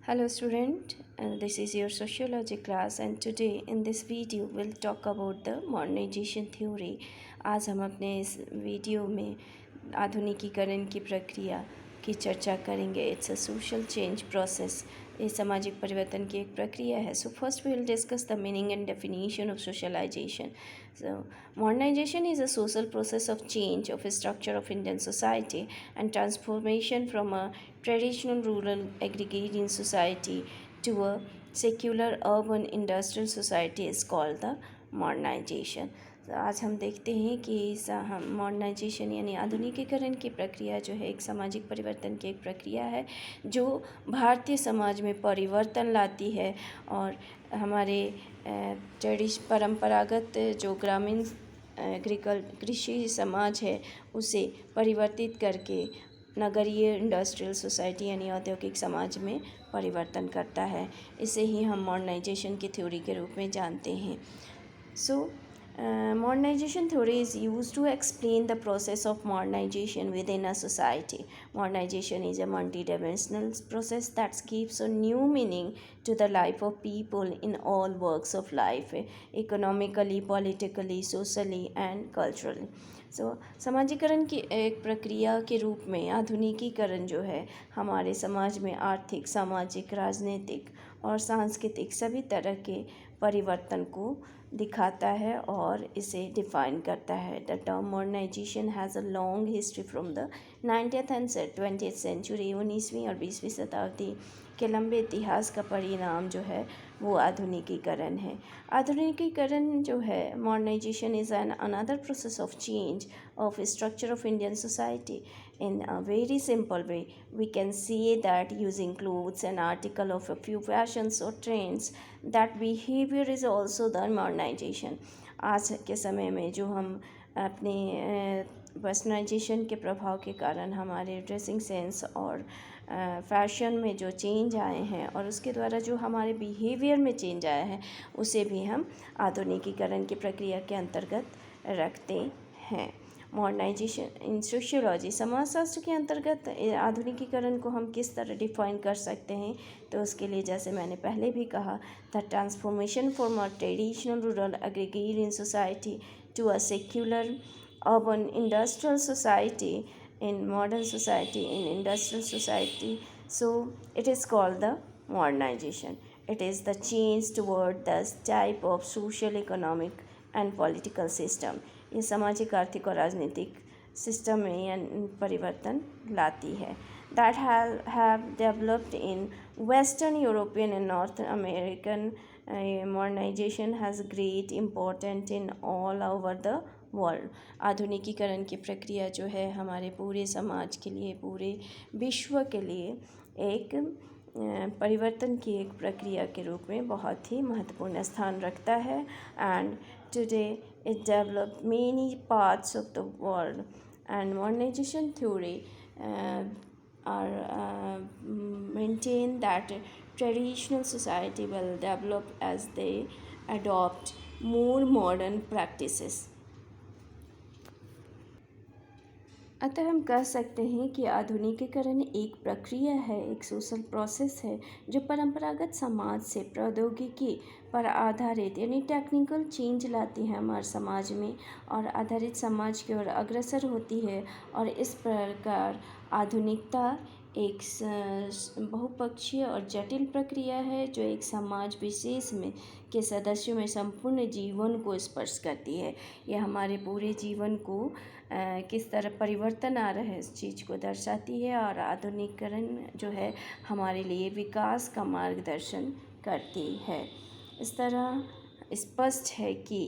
Hello student, this is your sociology class and today in this video we'll talk about the modernization theory। आज हम अपने इस video में आधुनिकीकरण की प्रक्रिया की चर्चा करेंगे। It's a social change process. ये सामाजिक परिवर्तन की एक प्रक्रिया है। So first we will discuss the meaning and definition of socialization. So modernization is a social process of change of structure of Indian society and transformation from a traditional rural agrarian society to a secular urban industrial society is called the modernization। तो आज हम देखते हैं कि हम modernisation यानी आधुनिकीकरण की प्रक्रिया जो है एक सामाजिक परिवर्तन की एक प्रक्रिया है जो भारतीय समाज में परिवर्तन लाती है और हमारे परंपरागत जो ग्रामीण कृषि समाज है उसे परिवर्तित करके नगरीय इंडस्ट्रियल सोसाइटी यानी औद्योगिक समाज में परिवर्तन करता है। इसे ही हम मॉडर्नाइजेशन की थ्योरी के रूप में जानते हैं। Modernization theory is used to explain the process of modernization within a society. Modernization is a multidimensional process that gives a new meaning to the life of people in all walks of life, economically, politically, socially and culturally. समाजीकरण की एक प्रक्रिया के रूप में आधुनिकीकरण जो है हमारे समाज में आर्थिक, सामाजिक, राजनीतिक और सांस्कृतिक सभी तरह के परिवर्तन को दिखाता है और इसे डिफ़ाइन करता है। The term modernization has a long history from the 19th and 20th century. 19वीं और 20वीं शताब्दी के लंबे इतिहास का परिणाम जो है वो आधुनिकीकरण है। आधुनिकीकरण जो है modernization is an another process of change of structure of Indian society. In a very simple way, we can see that using clothes and article of a few fashions or trends, that behavior is also the modernization. आज के समय में जो हम अपने westernisation के प्रभाव के कारण हमारे ड्रेसिंग सेंस और फैशन में जो चेंज आए हैं और उसके द्वारा जो हमारे बिहेवियर में चेंज आया है उसे भी हम आधुनिकीकरण की प्रक्रिया के अंतर्गत रखते हैं। मॉडर्नाइजेशन इन सोशियोलॉजी समाजशास्त्र के अंतर्गत आधुनिकीकरण को हम किस तरह डिफाइन कर सकते हैं तो उसके लिए जैसे मैंने पहले भी कहा the transformation from a traditional rural agrarian society to a secular urban industrial society in modern society in industrial society, so it is called the modernization. It is the change toward the type of social economic and political system। ये सामाजिक आर्थिक और राजनीतिक system में या परिवर्तन लाती है। that have developed in Western European and North American modernization has great importance in all over the world. आधुनिकीकरण की प्रक्रिया जो है हमारे पूरे समाज के लिए पूरे विश्व के लिए एक परिवर्तन की एक प्रक्रिया के रूप में बहुत ही महत्वपूर्ण स्थान रखता है। And today it develop many parts of the world and modernization theory are maintain that traditional society will develop as they adopt more modern practices। अतः हम कह सकते हैं कि आधुनिकीकरण एक प्रक्रिया है, एक सोशल प्रोसेस है जो परंपरागत समाज से प्रौद्योगिकी पर आधारित यानी टेक्निकल चेंज लाती है हमारे समाज में और आधारित समाज की ओर अग्रसर होती है। और इस प्रकार आधुनिकता एक बहुपक्षीय और जटिल प्रक्रिया है जो एक समाज विशेष में के सदस्यों में संपूर्ण जीवन को स्पर्श करती है। यह हमारे पूरे जीवन को किस तरह परिवर्तन आ रहा है इस चीज़ को दर्शाती है और आधुनिकीकरण जो है हमारे लिए विकास का मार्गदर्शन करती है। इस तरह स्पष्ट है कि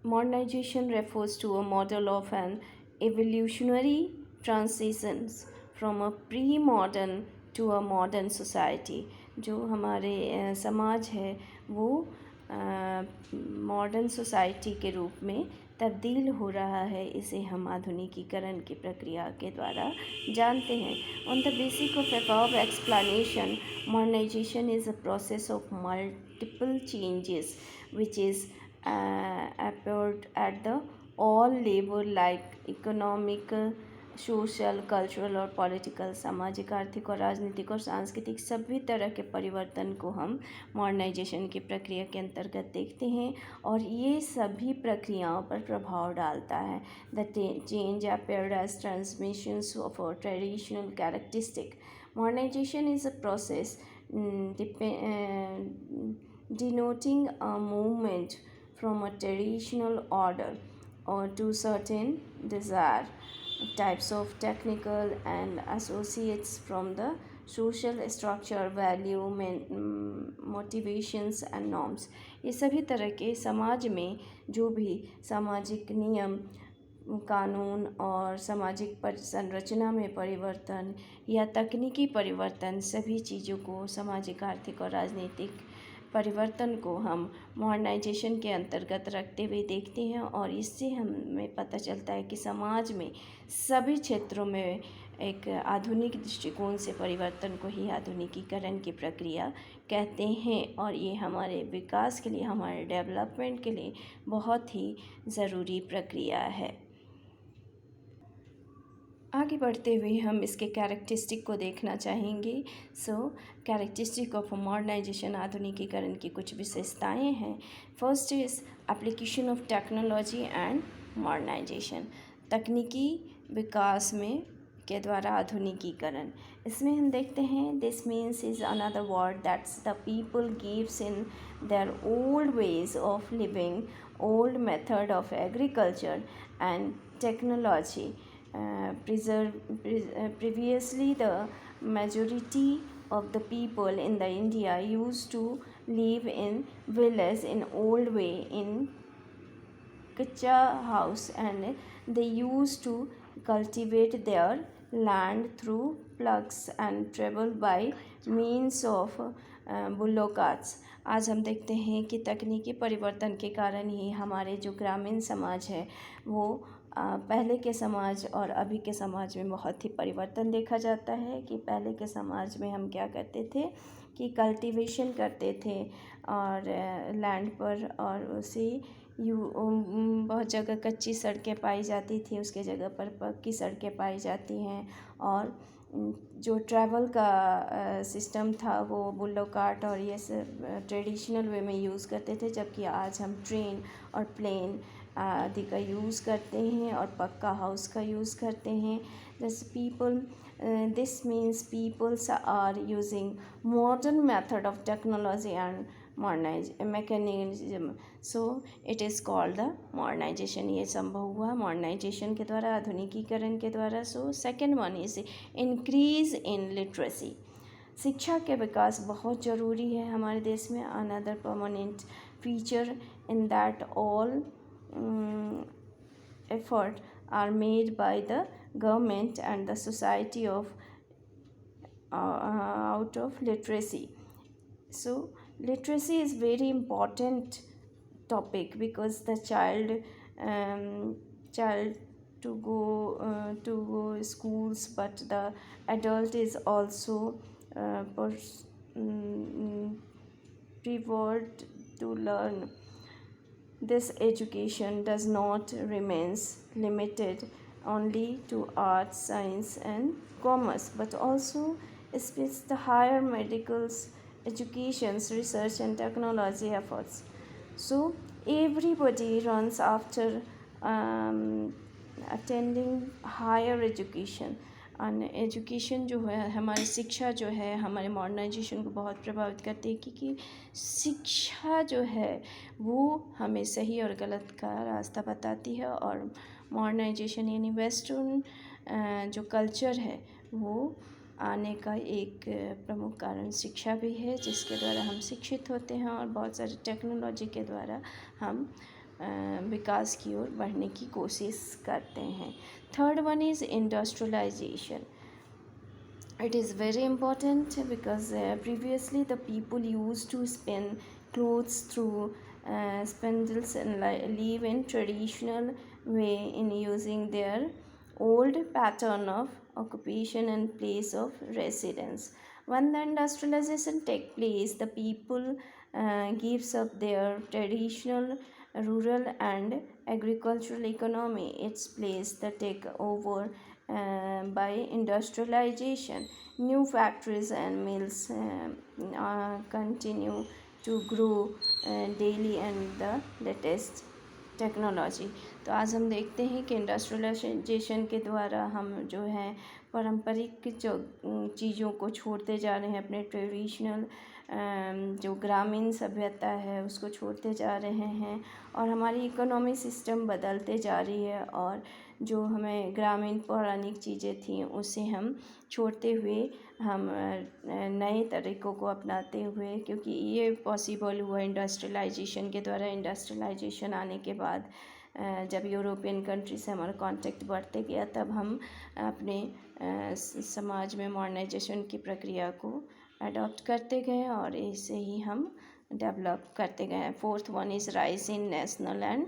modernization refers to a model of an evolutionary transitions from a pre-modern to a modern society। जो हमारे समाज है वो मॉडर्न सोसाइटी के रूप में तब्दील हो रहा है, इसे हम आधुनिकीकरण की प्रक्रिया के द्वारा जानते हैं। On the basis of above explanation modernization is a process of multiple changes which is appeared at the all level like economic, social, cultural और पॉलिटिकल, सामाजिक, आर्थिक और राजनीतिक और सांस्कृतिक सभी तरह के परिवर्तन को हम मॉडर्नाइजेशन की प्रक्रिया के अंतर्गत देखते हैं और ये सभी प्रक्रियाओं पर प्रभाव डालता है. The change appeared as transmissions of a traditional characteristic. Modernization is a process denoting a movement from a traditional order or to certain desired types of technical and associates from the social structure, value, motivations and norms. ये सभी तरह के समाज में जो भी सामाजिक नियम, कानून और सामाजिक संरचना में परिवर्तन या तकनीकी परिवर्तन, सभी चीज़ों को, सामाजिक, आर्थिक और राजनीतिक परिवर्तन को हम मॉडर्नाइजेशन के अंतर्गत रखते हुए देखते हैं और इससे हमें पता चलता है कि समाज में सभी क्षेत्रों में एक आधुनिक दृष्टिकोण से परिवर्तन को ही आधुनिकीकरण की प्रक्रिया कहते हैं और ये हमारे विकास के लिए, हमारे डेवलपमेंट के लिए बहुत ही ज़रूरी प्रक्रिया है. आगे बढ़ते हुए हम इसके कैरेक्टरिस्टिक को देखना चाहेंगे. कैरेक्टरिस्टिक ऑफ मॉडर्नाइजेशन, आधुनिकीकरण की कुछ विशेषताएं हैं. First is application of technology and modernization. तकनीकी विकास में के द्वारा आधुनिकीकरण. इसमें हम देखते हैं this means is another word that's the people gives in their old ways of living, old method of agriculture and technology. Previously the majority of the people in the India used to live in village in old way in kacha house and they used to cultivate their land through plugs and travel by means of bullock carts. आज हम देखते हैं कि तकनीकी परिवर्तन के कारण ही हमारे जो ग्रामीण समाज है वो पहले के समाज और अभी के समाज में बहुत ही परिवर्तन देखा जाता है. कि पहले के समाज में हम क्या करते थे कि कल्टीवेशन करते थे और लैंड पर, और उसी बहुत जगह कच्ची सड़कें पाई जाती थी, उसके जगह पर पक्की सड़कें पाई जाती हैं और जो ट्रैवल का सिस्टम था वो बुल्लो कार्ट और ये सब ट्रेडिशनल वे में यूज़ करते थे, जबकि आज हम ट्रेन और प्लेन आदि का यूज़ करते हैं और पक्का हाउस का यूज़ करते हैं. This means peoples are using modern method of technology and mechanism. So it is called the modernization. ये संभव हुआ मॉडर्नाइजेशन के द्वारा, आधुनिकीकरण के द्वारा. So second one is increase in literacy. शिक्षा के विकास बहुत ज़रूरी है हमारे देश में. Another permanent feature in that all effort are made by the government and the society of out of literacy. So literacy is very important topic because the child to go schools, but the adult is also reward to learn. This education does not remains limited only to arts, science and commerce, but also spreads the higher medical educations, research and technology efforts. So everybody runs after attending higher education. और education जो है, हमारी शिक्षा जो है, हमारे modernisation को बहुत प्रभावित करती है क्योंकि शिक्षा जो है वो हमें सही और गलत का रास्ता बताती है. और मॉडर्नाइजेशन यानी वेस्टर्न जो कल्चर है वो आने का एक प्रमुख कारण शिक्षा भी है, जिसके द्वारा हम शिक्षित होते हैं और बहुत सारी टेक्नोलॉजी के द्वारा हम विकास की ओर बढ़ने की कोशिश करते हैं. Third one is industrialization. It is very important because previously the people used to spin clothes through spindles and live in traditional way in using their old pattern of occupation and place of residence. When the industrialization take place, the people gives up their traditional rural and agricultural economy. Its place the take over by industrialization. New factories and mills continue to grow daily and the latest technology. तो आज हम देखते हैं कि industrialisation के द्वारा हम जो है पारंपरिक जो चीज़ों को छोड़ते जा रहे हैं, अपने ट्रेडिशनल जो ग्रामीण सभ्यता है उसको छोड़ते जा रहे हैं, और हमारी इकोनॉमी सिस्टम बदलते जा रही है, और जो हमें ग्रामीण पौराणिक चीज़ें थी उसे हम छोड़ते हुए हम नए तरीक़ों को अपनाते हुए, क्योंकि ये पॉसिबल हुआ इंडस्ट्रियलाइजेशन के द्वारा। इंडस्ट्रियलाइजेशन आने के बाद जब यूरोपियन कंट्री से हमारा कांटेक्ट बढ़ते गया, तब हम अपने समाज में मॉडर्नाइजेशन की प्रक्रिया को अडॉप्ट करते गए और ऐसे ही हम डेवलप करते गए। Fourth one is rise in national and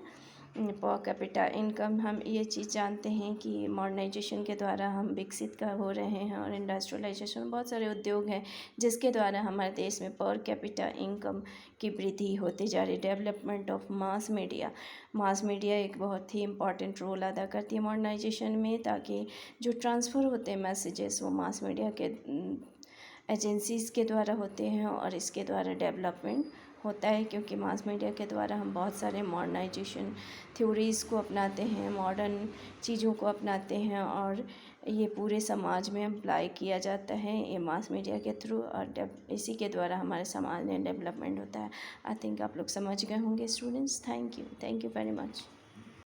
per capita income. हम ये चीज़ जानते हैं कि मॉडर्नाइजेशन के द्वारा हम विकसित का हो रहे हैं, और इंडस्ट्रियलाइजेशन में बहुत सारे उद्योग हैं जिसके द्वारा हमारे देश में पर कैपिटा इनकम की वृद्धि होती जा रही है। Development of mass media. Mass media एक बहुत ही इम्पॉर्टेंट रोल अदा करती है मॉडर्नाइजेशन में, ताकि जो ट्रांसफ़र होते हैं मैसेजेस वो मास मीडिया के एजेंसीज़ के द्वारा होते हैं, और इसके द्वारा डेवलपमेंट होता है, क्योंकि मास मीडिया के द्वारा हम बहुत सारे मॉडर्नाइजेशन थ्योरीज़ को अपनाते हैं, मॉडर्न चीज़ों को अपनाते हैं, और ये पूरे समाज में अप्लाई किया जाता है ये मास मीडिया के थ्रू, और इसी के द्वारा हमारे समाज में डेवलपमेंट होता है। आई थिंक आप लोग समझ गए होंगे students. Thank you very much.